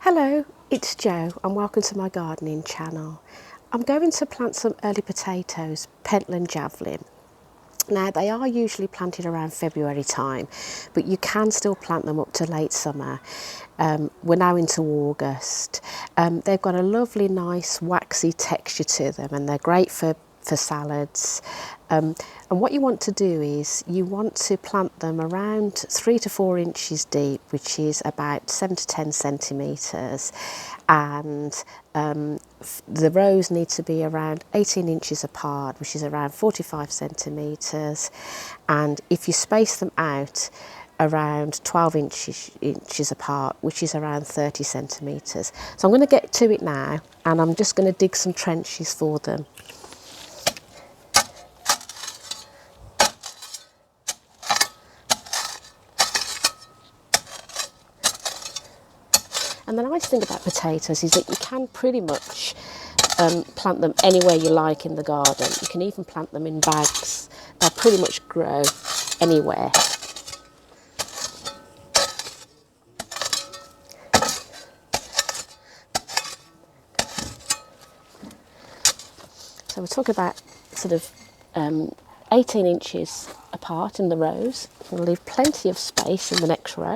Hello, it's Jo and welcome to my gardening channel. I'm going to plant some early potatoes, Pentland Javelin. Now they are usually planted around February time, but you can still plant them up to late summer. We're now into August. They've got a lovely nice waxy texture to them and they're great for salads. And what you want to do is you want to plant them around 3 to 4 inches deep, which is about 7 to 10 centimetres, and the rows need to be around 18 inches apart, which is around 45 centimetres, and if you space them out around 12 inches apart, which is around 30 centimetres. So I'm going to get to it now and I'm just going to dig some trenches for them. And the nice thing about potatoes is that you can pretty much plant them anywhere you like in the garden. You can even plant them in bags. They'll pretty much grow anywhere. So we're talking about sort of 18 inches apart in the rows. We'll leave plenty of space in the next row.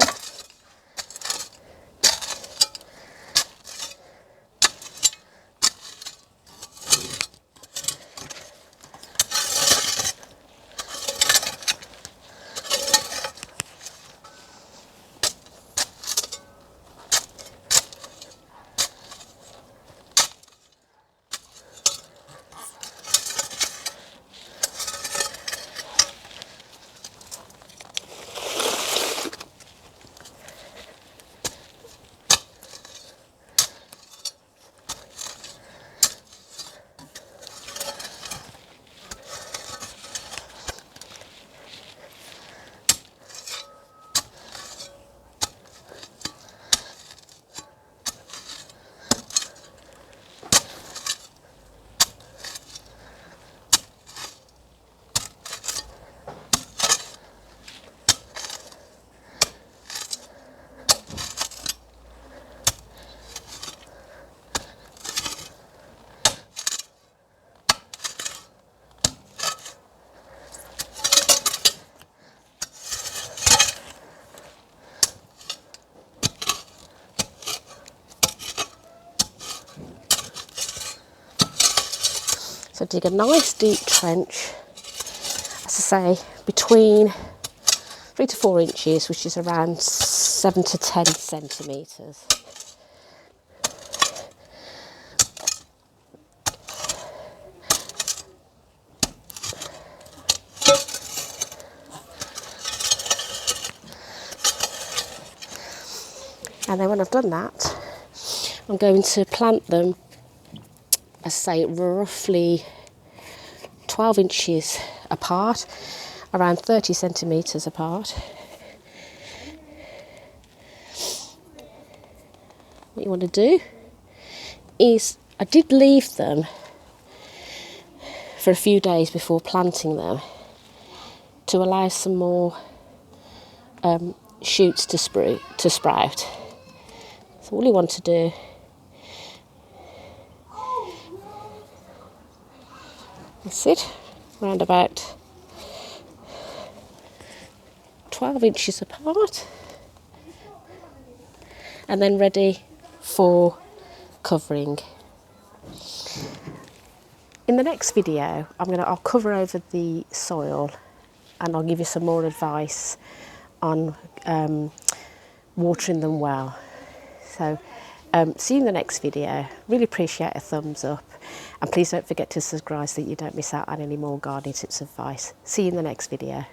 So dig a nice deep trench, as I say, between 3 to 4 inches, which is around 7 to 10 centimetres. And then when I've done that, I'm going to plant them, I say, roughly 12 inches apart, around 30 centimetres apart. What you want to do is, I did leave them for a few days before planting them to allow some more shoots to sprout. So all you want to do is sit around about 12 inches apart and then ready for covering. In the next video I'll cover over the soil and I'll give you some more advice on watering them well. So see you in the next video. Really appreciate a thumbs up and please don't forget to subscribe so that you don't miss out on any more gardening tips and advice. See you in the next video.